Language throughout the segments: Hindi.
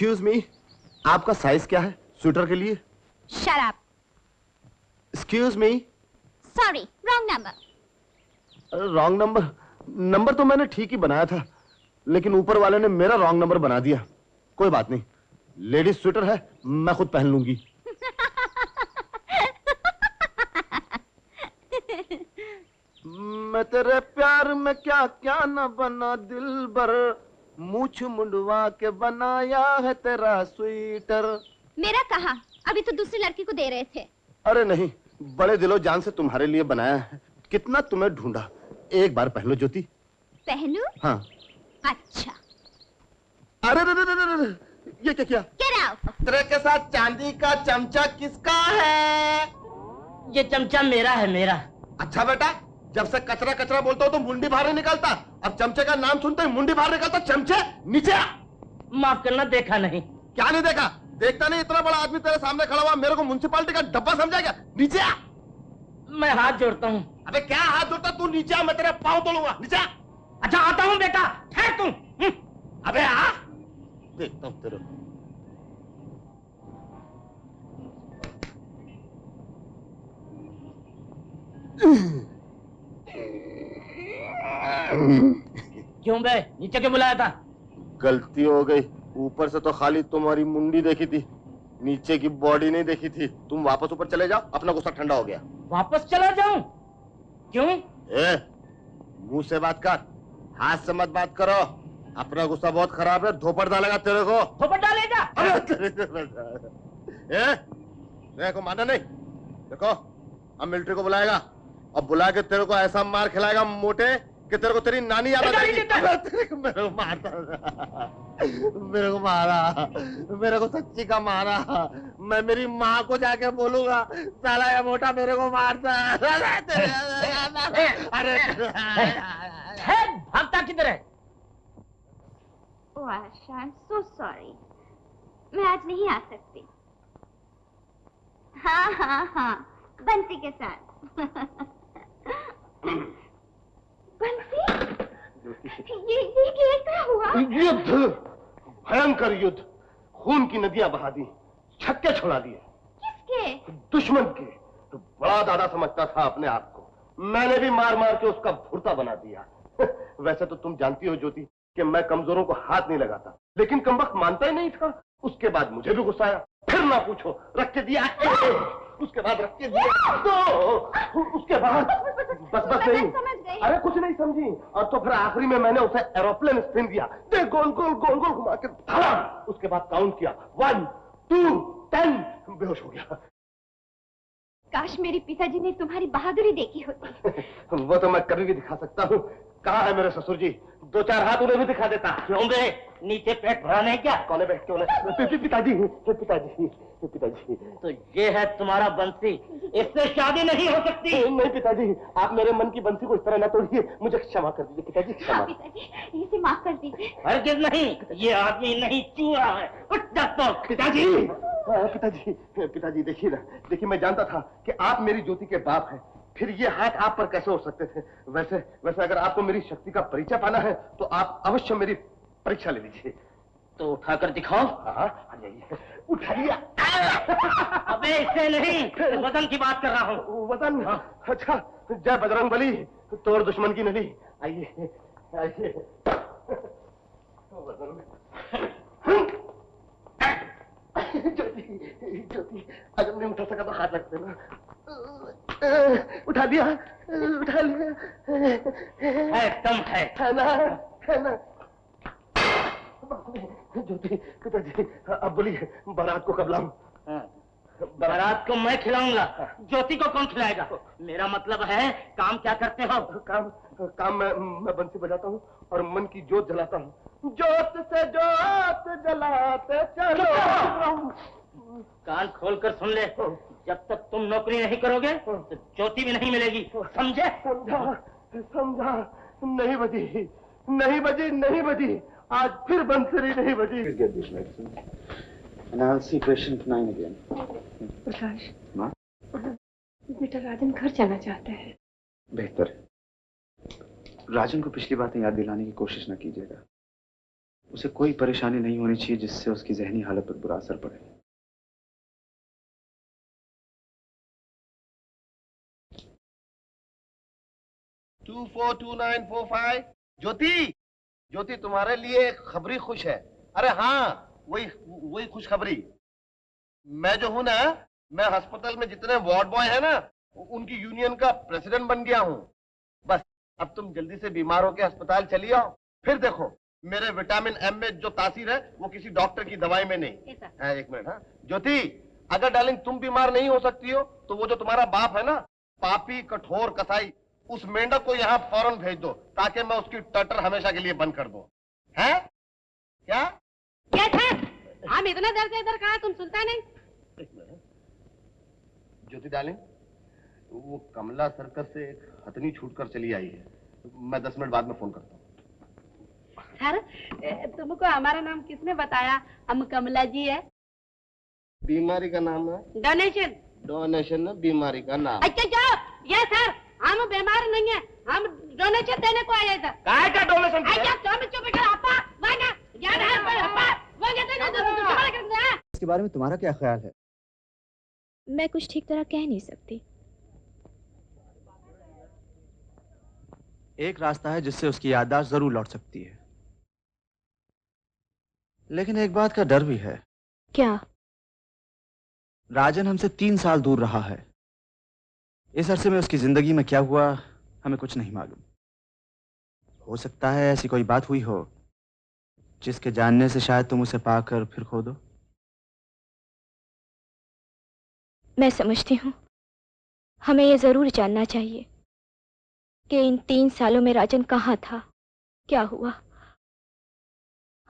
एक्सक्यूज मी, आपका साइज क्या है स्वेटर के लिए? Shut up. Excuse me. Sorry, wrong number. Wrong number? Number तो मैंने ठीक ही बनाया था, लेकिन ऊपर वाले ने मेरा रॉन्ग नंबर बना दिया। कोई बात नहीं, लेडीज स्वेटर है, मैं खुद पहन लूंगी। मैं तेरे प्यार में क्या क्या न बना दिलबर, मूछ मुंडवा के बनाया है तेरा स्वेटर। मेरा कहा? अभी तो दूसरी लड़की को दे रहे थे। अरे नहीं, बड़े दिलो जान से तुम्हारे लिए बनाया है। कितना तुम्हें ढूंढा, एक बार पहन लो ज्योति। पहनूं? हाँ। अच्छा। अरे ये क्या किया? Get out. तेरे के साथ चांदी का चमचा किसका है? ये चमचा मेरा है, मेरा। अच्छा बेटा, जब से कचरा कचरा बोलता हो तो मुंडी बाहर नहीं निकलता, अब चमचे का नाम सुनते ही मुंडी बाहर निकलता। चमचे नीचे आ। माफ करना, देखा नहीं। क्या नहीं देखा? देखता नहीं, इतना बड़ा आदमी तेरे सामने खड़ा हुआ, मेरे को म्युनिसिपालिटी का डब्बा समझा क्या? नीचे आ। मैं हाथ जोड़ता हूँ। अबे क्या हाथ जोड़ता? तू नीचे आ, मैं तेरे पाँव तोड़ूंगा। नीचे आ। अच्छा आता हूँ बेटा, ठहर तू। अबे आ, देखता हूँ तेरे को। क्यों बे, नीचे क्यों बुलाया था? गलती हो गई, ऊपर से तो खाली तुम्हारी मुंडी देखी थी, नीचे की बॉडी नहीं देखी थी। तुम वापस ऊपर चले जाओ, अपना गुस्सा ठंडा हो गया। वापस चला जाऊं? क्यों? मुंह से बात कर, हाथ से मत बात करो। अपना गुस्सा बहुत खराब है, धोपड़ डालेगा तेरे को। धोपड़ डालेगा? देखो माना नहीं, देखो अब मिलिट्री को बुलाएगा और बुला के तेरे को ऐसा मार खिलाएगा मोटे कि तेरे को तेरी नानी याद आ जाएगी। तेरे को मेरे को मारता, मेरे को मारा, मेरे को सच्ची का मारा। मैं मेरी माँ को जाके बोलूंगा, साला ये मोटा मेरे को मारता। अरे भागता किधर है? Oh, Asha, I'm so sorry. मैं आज नहीं आ सकती। हाँ, बंसी के साथ। बंसी? ये कैसा हुआ? युद्ध, भयंकर युद्ध, खून की नदियां बहा दी, छक्के छोड़ा दिए। किसके? दुश्मन के। तो बड़ा दादा समझता था अपने आप को, मैंने भी मार मार के उसका भुर्ता बना दिया। वैसे तो तुम जानती हो ज्योति कि मैं कमजोरों को हाथ नहीं लगाता, लेकिन कमबख्त मानता ही नहीं था। उसके बाद मुझे भी गुस्सा आया, फिर ना पूछो, रख के दिया, उसके बाद रख के दिया, तो उसके बाद बस नहीं। अरे कुछ नहीं समझी, और तो फिर आखिरी में मैंने उसे एरोप्लेन स्पिन दिया, देख गोल गोल गोल गोल घुमा के धड़ाम। उसके बाद काउंट किया, 1 2 10, बेहोश हो गया। काश मेरे पिताजी ने तुम्हारी बहादुरी देखी होती। वो तो मैं कभी भी दिखा सकता हूँ। कहाँ है मेरे ससुर जी? 2-4 हाथ उन्हें भी दिखा देता। क्यों बे, नीचे पेट भरा नहीं क्या? कौन है बे? क्यों नहीं? पिताजी, पिताजी, पिताजी। तो ये है तुम्हारा बंसी, इससे शादी नहीं हो सकती। नहीं पिताजी, आप मेरे मन की बंसी को इस तरह ना तोड़िए, मुझे क्षमा कर दीजिए पिताजी, क्षमा। हाँ पिताजी, इसे माफ कर दीजिए। हरगिज़ नहीं, ये आदमी नहीं चूहा है। उठ जा तो। पिताजी, पिताजी, पिताजी देखिए ना, देखिए मैं जानता था कि आप मेरी ज्योति के बाप हैं, फिर ये हाथ आप पर कैसे हो सकते थे? वैसे अगर आपको मेरी शक्ति का परिचय पाना है तो आप अवश्य मेरी परीक्षा ले लीजिए। तो उठाकर दिखाओ। हाँ, आ जाइए, उठाइए। अबे इससे नहीं, वजन की बात कर रहा हूँ। वजन? अच्छा, जय बजरंगबली, तोड़ दुश्मन की नली। आइए, आइए। ज्योति, अगर नहीं उठा सका तो हाथ रख देना। उठा लिया, उठा लिया। एकदम है ना? ज्योति, पिताजी, अब बोलिए, बारात को कब लाऊं? बारात को मैं खिलाऊंगा, ज्योति को कौन खिलाएगा? मेरा मतलब है, काम क्या करते हो? काम मैं बंसी बजाता हूँ और मन की जोत जलाता हूँ। जोत से जोत जलाते चलो। कान खोलकर सुन ले, जब तक तुम नौकरी नहीं करोगे तो ज्योति भी नहीं मिलेगी, समझे? समझा। नहीं बजी, आज फिर बंसरी नहीं बजी। Get this medicine, and I'll see patient 9 again. प्रकाश, माँ? बेटा राजन घर जाना चाहता है। बेहतर है। राजन को पिछली बातें याद दिलाने की कोशिश न कीजिएगा। उसे कोई परेशानी नहीं होनी चाहिए जिससे उसकी जहनी हालत पर बुरा असर पड़े। टू 42945। ज्योति, ज्योति तुम्हारे लिए एक खबरी खुश है। अरे हाँ, वही वही खुशखबरी। मैं जो हूं ना, मैं अस्पताल में जितने वार्ड बॉय है ना, उनकी यूनियन का प्रेसिडेंट बन गया हूं। बस अब तुम जल्दी से बीमार होकर अस्पताल चली आओ, फिर देखो मेरे विटामिन एम में जो तासीर है वो किसी डॉक्टर की दवाई में नहीं। एक मिनट। हाँ ज्योति, अगर डार्लिंग तुम बीमार नहीं हो सकती हो तो वो जो तुम्हारा बाप है ना, पापी कठोर कसाई, उस मेंढक को यहाँ फौरन भेज दो ताकि मैं उसकी टटर हमेशा के लिए बंद कर दूं। है क्या? क्या था? हम इतना देर से इधर कहा, तुम सुनता नहीं? ज्योति डार्लिंग, वो कमला सर्कस से एक हथनी छूटकर चली आई है। मैं 10 मिनट बाद में फोन करता हूँ। सर, तुमको हमारा नाम किसने बताया? हम कमला जी है। बीमारी का नाम है डोनेशन। डोनेशन है बीमारी का नाम। अच्छा जाओ। ये सर, हम बीमार नहीं है, हम डोनेशन देने को आए थे। काय का डोनेशन? इसके बारे में तुम्हारा क्या ख्याल है? मैं कुछ ठीक तरह कह नहीं सकती। एक रास्ता है जिससे उसकी याददाश्त जरूर लौट सकती है, लेकिन एक बात का डर भी है। क्या? राजन हमसे 3 साल दूर रहा है। इस अरसे में उसकी जिंदगी में क्या हुआ हमें कुछ नहीं मालूम। हो सकता है ऐसी कोई बात हुई हो जिसके जानने से शायद तुम उसे पाकर फिर खो दो। मैं समझती हूँ हमें यह जरूर जानना चाहिए कि इन 3 सालों में राजन कहाँ था, क्या हुआ।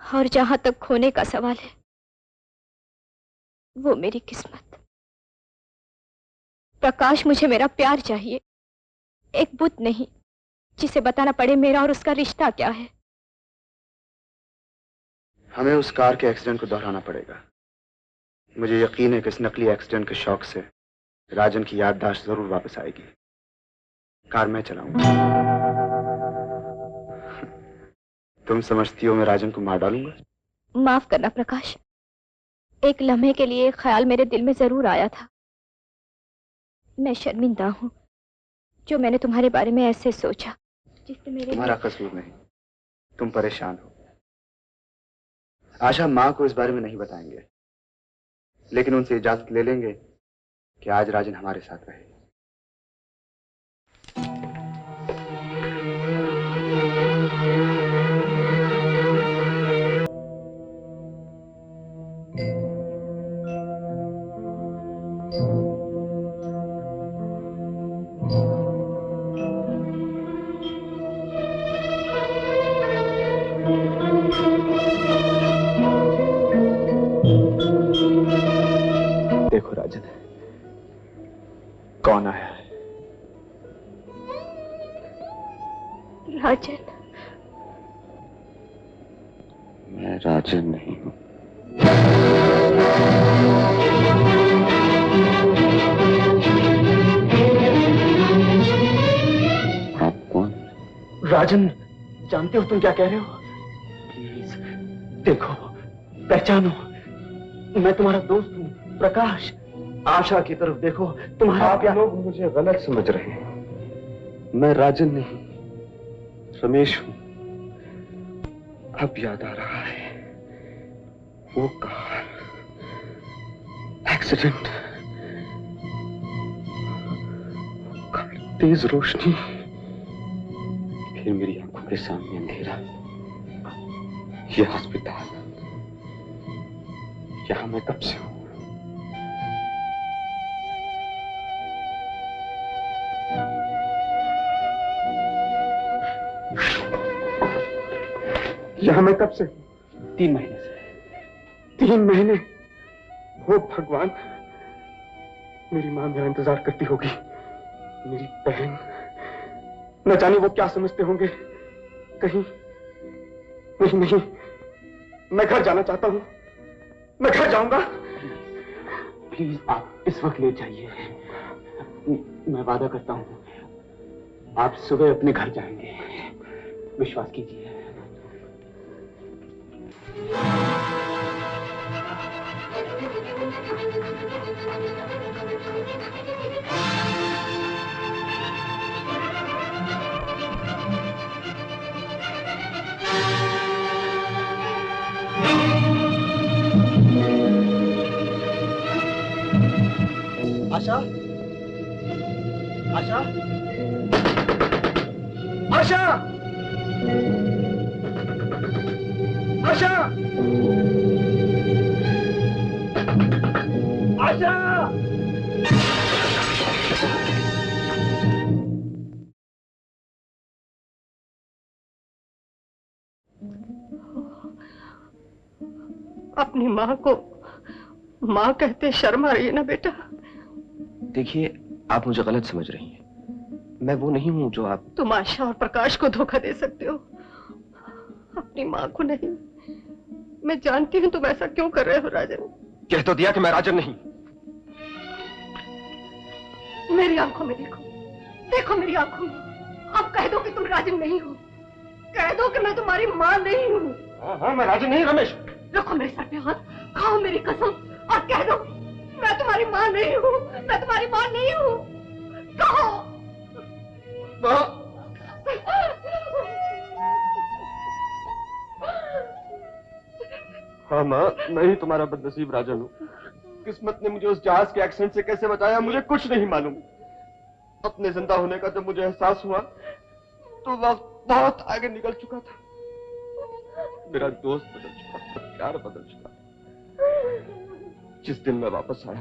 और जहां तक खोने का सवाल है, वो मेरी किस्मत। प्रकाश, मुझे मेरा प्यार चाहिए, एक बुत नहीं जिसे बताना पड़े मेरा और उसका रिश्ता क्या है। हमें उस कार के एक्सीडेंट को दोहराना पड़ेगा। मुझे यकीन है कि इस नकली एक्सीडेंट के शौक से राजन की याददाश्त जरूर वापस आएगी। कार मैं चलाऊंगा। तुम समझती हो मैं राजन को मार डालूंगा? माफ करना प्रकाश, एक लम्हे के लिए एक ख्याल मेरे दिल में जरूर आया था। मैं शर्मिंदा हूँ जो मैंने तुम्हारे बारे में ऐसे सोचा जिससे मेरे तुम्हारा कसूर नहीं, तुम परेशान हो। आशा माँ को इस बारे में नहीं बताएंगे, लेकिन उनसे इजाजत ले लेंगे कि आज राजन हमारे साथ रहे। देखो राजन, कौन आया है? राजन। मैं राजन नहीं हूं। आप कौन? राजन, जानते हो तुम क्या कह रहे हो? प्लीज देखो, पहचानो, मैं तुम्हारा दोस्त हूं, प्रकाश। आशा की तरफ देखो, तुम्हारा आप लोग मुझे गलत समझ रहे हैं। मैं राजन नहीं, रमेश हूं। अब याद आ रहा है, वो कार, एक्सीडेंट, तेज रोशनी, फिर मेरी आंखों के सामने अंधेरा, ये अस्पताल, यहां मैं कब से हूं? यहां मैं कब से? 3 महीने से। 3 महीने? हो भगवान, मेरी मां मेरा इंतजार करती होगी, मेरी बहन, न जाने वो क्या समझते होंगे। कहीं नहीं, नहीं, मैं घर जाना चाहता हूं, मैं घर जाऊंगा। प्लीज आप इस वक्त ले जाइए, मैं वादा करता हूं आप सुबह अपने घर जाएंगे, विश्वास कीजिए। आशा, आशा, आशा, आशा, आशा। अपनी माँ को माँ कहते शर्म आ रही है ना बेटा? देखिए, आप मुझे गलत समझ रही हैं। मैं वो नहीं हूं जो आप। तुम आशा और प्रकाश को धोखा दे सकते हो, अपनी माँ को नहीं। मैं जानती हूँ तुम ऐसा क्यों कर रहे हो राजन। कह तो दिया कि मैं राजन नहीं। मेरी आंखों में देखो, देखो मेरी आंखों में। अब कह दो कि तुम राजन नहीं हो, कह दो कि मैं तुम्हारी माँ नहीं हूँ। हाँ, मैं राजन नहीं। रमेश, रखो मेरे सर पे हाथ, खाओ मेरी कसम और कह दो मैं तुम्हारी माँ नहीं हूँ, मैं तुम्हारी माँ नहीं हूँ। कहो। हाँ माँ, मैं ही तुम्हारा बदनसीब राजन हूँ। किस्मत ने मुझे उस जहाज के एक्सीडेंट से कैसे बचाया मुझे कुछ नहीं मालूम। अपने जिंदा होने का जब मुझे एहसास हुआ तो वक्त बहुत आगे निकल चुका था। मेरा दोस्त बदल चुका था, प्यार बदल चुका था। जिस दिन मैं वापस आया